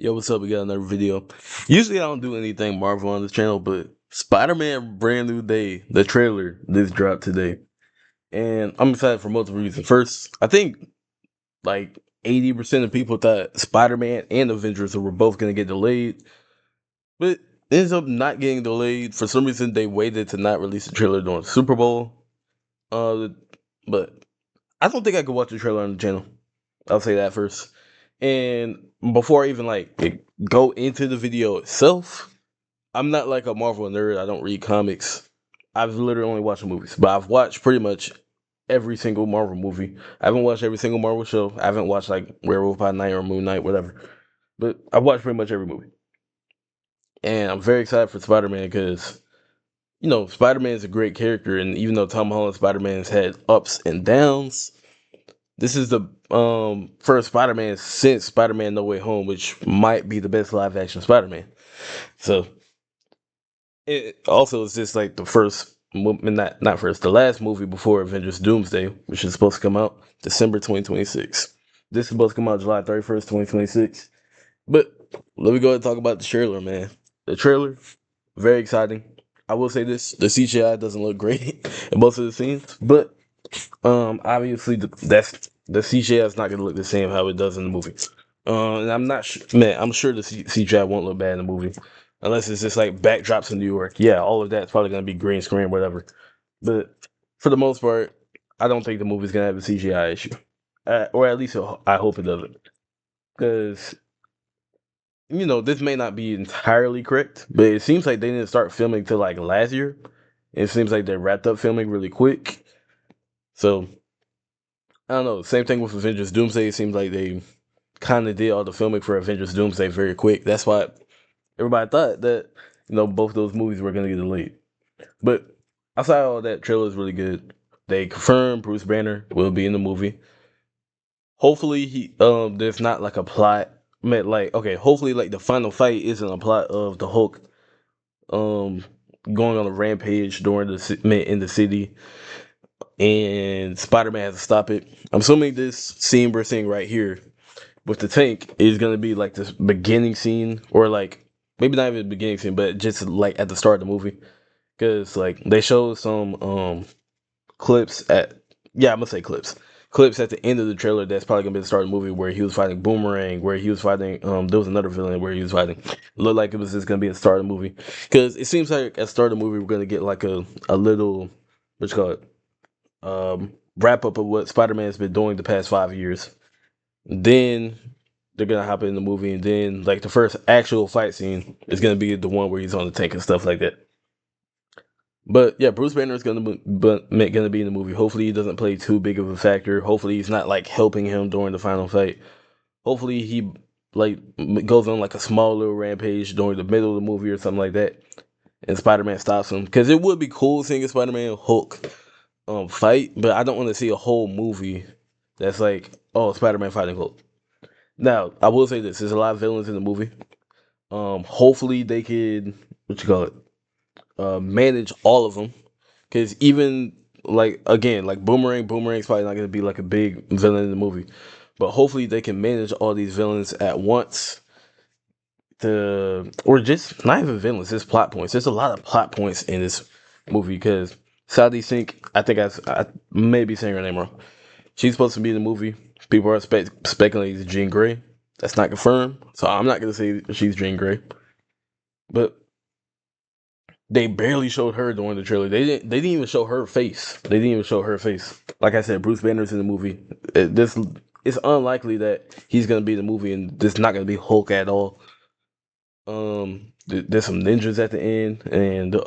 Yo, what's up? We got another video. Usually I don't do anything Marvel on this channel, but Spider-Man Brand New Day, the trailer, this dropped today. And I'm excited for multiple reasons. First, I think like 80% of people thought Spider-Man and Avengers were both going to get delayed, but it ends up not getting delayed. For some reason, they waited to not release the trailer during the Super Bowl. Uh, but I don't think I could watch the trailer on the channel. I'll say that first. And before I even go into the video itself, I'm not like a Marvel nerd. I don't read comics. I've literally only watched the movies, but I've watched pretty much every single Marvel movie. I haven't watched every single Marvel show. I haven't watched like Werewolf by Night or Moon Knight, whatever. But I've watched pretty much every movie, and I'm very excited for Spider-Man because Spider-Man is a great character, and even though Tom Holland Spider-Man's had ups and downs, this is the first Spider-Man since Spider-Man No Way Home, which might be the best live action Spider-Man. So it also is just like the first, not first, the last movie before Avengers Doomsday, which is supposed to come out December 2026. This is supposed to come out July 31st, 2026. But let me go ahead and talk about the trailer, man. The trailer, very exciting. I will say this: the CGI doesn't look great in most of the scenes, but obviously that's the CGI is not gonna look the same how it does in the movie. And I'm not sure, man. I'm sure the CGI won't look bad in the movie, unless it's just like backdrops in New York. Yeah, all of that's probably gonna be green screen, whatever. But for the most part, I don't think the movie's gonna have a CGI issue, or at least I hope it doesn't, because this may not be entirely correct, but it seems like they didn't start filming till like last year. It seems like they wrapped up filming really quick, so I don't know. Same thing with Avengers Doomsday. It seems like they kind of did all the filming for Avengers Doomsday very quick. That's why everybody thought that both those movies were gonna get delayed. But outside of all that, trailer is really good. They confirmed Bruce Banner will be in the movie. Hopefully he there's not like a plot. Like okay, hopefully like the final fight isn't a plot of the Hulk um going on a rampage during in the city and Spider-Man has to stop it. I'm assuming this scene we're seeing right here with the tank is gonna be like this beginning scene, or like maybe not even the beginning scene, but just like at the start of the movie, because like they showed some clips at I'm gonna say clips at the end of the trailer. That's probably gonna be the start of the movie where he was fighting Boomerang, where he was fighting there was another villain where he was fighting. Looked like it was just gonna be the start of the movie, because it seems like at the start of the movie we're gonna get like a little what you call it wrap up of what Spider-Man's been doing the past 5 years. Then they're gonna hop in the movie, and then like the first actual fight scene is gonna be the one where he's on the tank and stuff like that. But yeah, Bruce Banner is gonna be in the movie. Hopefully, he doesn't play too big of a factor. Hopefully, he's not like helping him during the final fight. Hopefully, he like goes on like a small little rampage during the middle of the movie or something like that, and Spider-Man stops him. Because it would be cool seeing a Spider-Man Hulk fight, but I don't want to see a whole movie that's like, oh, Spider-Man fighting Hulk. Now, I will say this: there's a lot of villains in the movie. Hopefully they could what you call it, manage all of them. Because even like again, like Boomerang's probably not gonna be like a big villain in the movie, but hopefully they can manage all these villains at once. Or just not even villains, just plot points. There's a lot of plot points in this movie because Sadie Sink, I think I may be saying her name wrong. She's supposed to be in the movie. People are speculating Jean Grey. That's not confirmed, so I'm not gonna say she's Jean Grey. But they barely showed her during the trailer. They didn't even show her face. They didn't even show her face. Like I said, Bruce Banner's in the movie. It's unlikely that he's gonna be in the movie, and this not gonna be Hulk at all. There's some ninjas at the end, and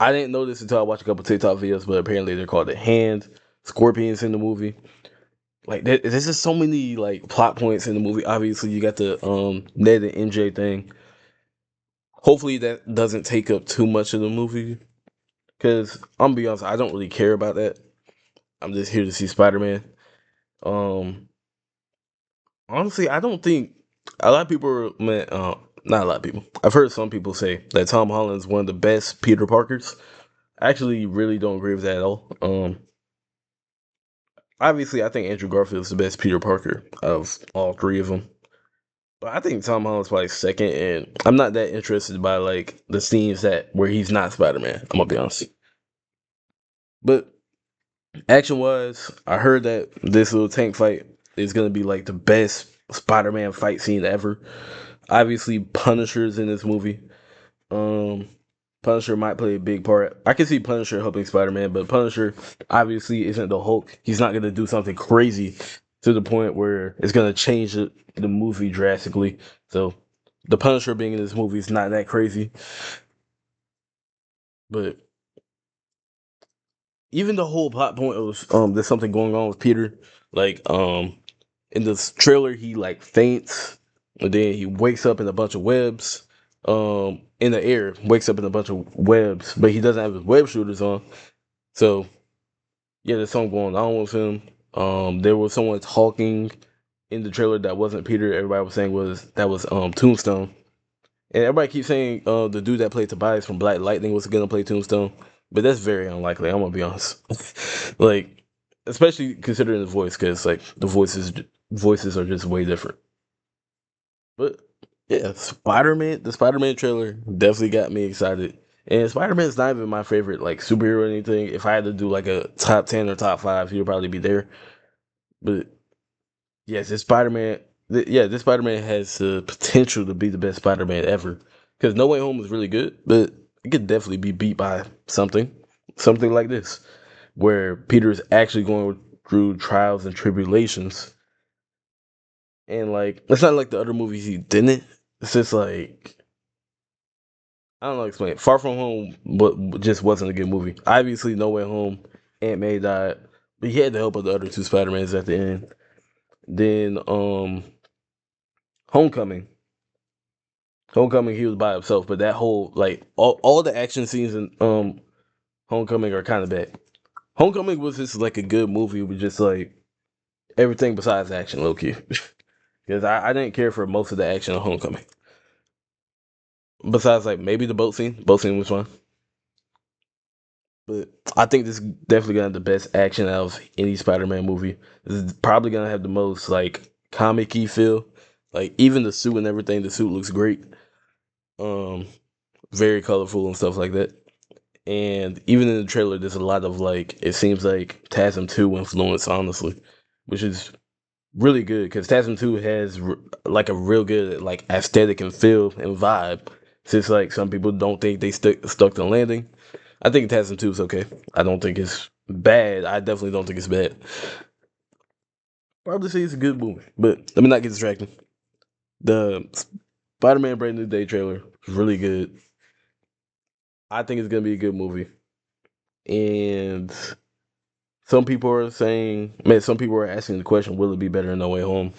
I didn't know this until I watched a couple TikTok videos, but apparently they're called the Hand Scorpions in the movie. Like there's just so many like plot points in the movie. Obviously, you got the Ned and MJ thing. Hopefully, that doesn't take up too much of the movie. Because I'm gonna be honest, I don't really care about that. I'm just here to see Spider Man. Um, Honestly, I don't think a lot of people, man, not a lot of people. I've heard some people say that Tom Holland's one of the best Peter Parkers. I actually really don't agree with that at all. Obviously, I think Andrew Garfield is the best Peter Parker of all three of them. But I think Tom Holland's probably second, and I'm not that interested by like the scenes that where he's not Spider Man. I'm gonna be honest. But action wise, I heard that this little tank fight is gonna be like the best Spider Man fight scene ever. Obviously, Punisher's in this movie. Um, Punisher might play a big part. I can see Punisher helping Spider Man, but Punisher obviously isn't the Hulk. He's not gonna do something crazy to the point where it's gonna change the movie drastically. So the Punisher being in this movie is not that crazy. But even the whole plot point of there's something going on with Peter. Like in this trailer he like faints and then he wakes up in a bunch of webs. In the air, wakes up in a bunch of webs, but he doesn't have his web shooters on. So yeah, there's something going on with him. There was someone talking in the trailer that wasn't Peter. Everybody was saying was Tombstone. And everybody keeps saying the dude that played Tobias from Black Lightning was gonna play Tombstone, but that's very unlikely. I'm gonna be honest. Like, especially considering the voice, because like the voices are just way different. But yeah, the Spider Man trailer definitely got me excited. And Spider Man's not even my favorite like superhero or anything. If I had to do like a top 10 or top five, he'll probably be there. But yes, this Spider Man. This Spider Man has the potential to be the best Spider Man ever. Because No Way Home was really good, but it could definitely be beat by something like this, where Peter's actually going through trials and tribulations, and like it's not like the other movies he didn't. It's just like I don't know how to explain it. Far From Home, but just wasn't a good movie. Obviously, No Way Home, Aunt May died, but he had the help of the other two Spider Mans at the end. Then Homecoming. Homecoming, he was by himself, but that whole like all the action scenes in Homecoming are kind of bad. Homecoming was just like a good movie with just like everything besides action, low key. Because I didn't care for most of the action of Homecoming. Besides like maybe the boat scene. Boat scene was fun. But I think this is definitely gonna have the best action out of any Spider-Man movie. This is probably gonna have the most like comic-y feel. Like even the suit and everything, the suit looks great. Um, very colorful and stuff like that. And even in the trailer, there's a lot of like it seems like TASM 2 influence, honestly, which is really good because TASM 2 has like a real good like aesthetic and feel and vibe. Since like some people don't think they stuck the landing, I think TASM 2 is okay. I don't think it's bad. I definitely don't think it's bad. Probably say it's a good movie, but let me not get distracted. The Spider-Man Brand New Day trailer is really good. I think it's gonna be a good movie, and some people are saying, man, some people are asking the question, will it be better than No Way Home?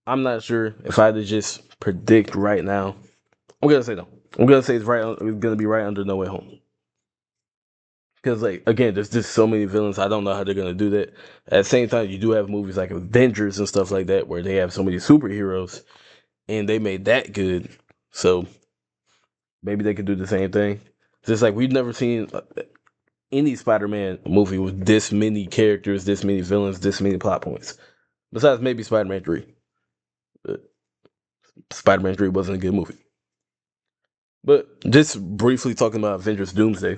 I'm not sure. If I had to just predict right now, I'm gonna say no. I'm gonna say it's gonna be right under No Way Home. Because like again, there's just so many villains. I don't know how they're gonna do that. At the same time, you do have movies like Avengers and stuff like that where they have so many superheroes, and they made that good. So maybe they could do the same thing. Just like we've never seen any Spider-Man movie with this many characters, this many villains, this many plot points. Besides maybe Spider-Man 3. But Spider-Man 3 wasn't a good movie. But just briefly talking about Avengers Doomsday.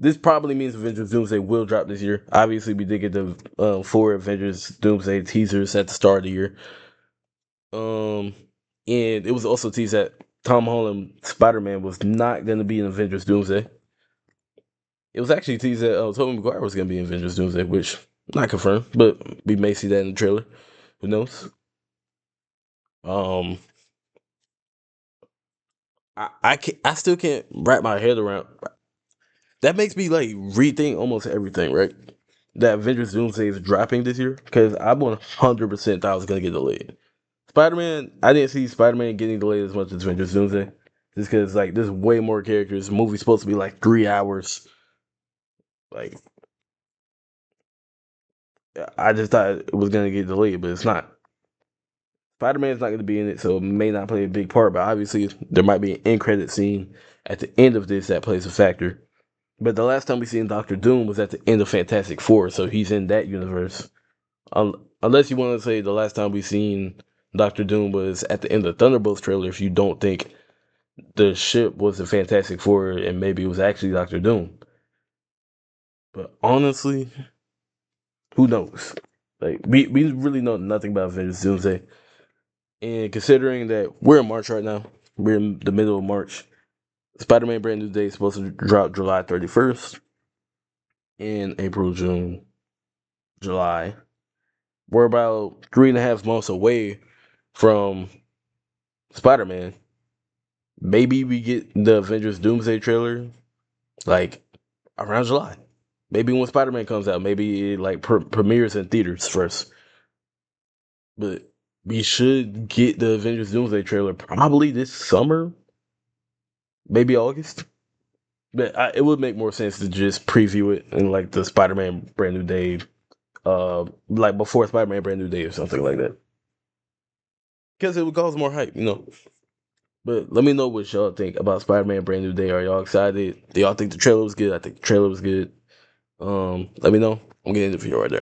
This probably means Avengers Doomsday will drop this year. Obviously, we did get the 4 Avengers Doomsday teasers at the start of the year. Um, and it was also teased that Tom Holland Spider-Man was not going to be in Avengers Doomsday. It was actually teased that Tobey Maguire was going to be in Avengers Doomsday, which not confirmed, but we may see that in the trailer. Who knows? Um, I still can't wrap my head around. That makes me like rethink almost everything, right? That Avengers Doomsday is dropping this year because I 100% thought it was gonna get delayed. Spider Man, I didn't see Spider Man getting delayed as much as Avengers Doomsday, just because like there's way more characters. The movie's supposed to be like 3 hours. Like I just thought it was gonna get delayed, but it's not. Spider Man's not gonna be in it, so it may not play a big part. But obviously, there might be an end credit scene at the end of this that plays a factor. But the last time we seen Doctor Doom was at the end of Fantastic Four, so he's in that universe. Unless you want to say the last time we seen Doctor Doom was at the end of the Thunderbolts trailer if you don't think the ship was the Fantastic Four and maybe it was actually Doctor Doom. But honestly, who knows? Like we really know nothing about Avengers Doomsday. And considering that we're in March right now, we're in the middle of March. Spider-Man Brand New Day is supposed to drop July 31st. In April, June, July. We're about 3.5 months away from Spider-Man. Maybe we get the Avengers Doomsday trailer like around July. Maybe when Spider-Man comes out, maybe it like premieres in theaters first. But we should get the Avengers Doomsday trailer probably this summer, maybe August. But it would make more sense to just preview it in like the Spider-Man Brand New Day, like before Spider-Man Brand New Day or something like that, because it would cause more hype, you know. But let me know what y'all think about Spider-Man Brand New Day. Are y'all excited? Do y'all think the trailer was good? I think the trailer was good. Let me know. I'm getting the video right there.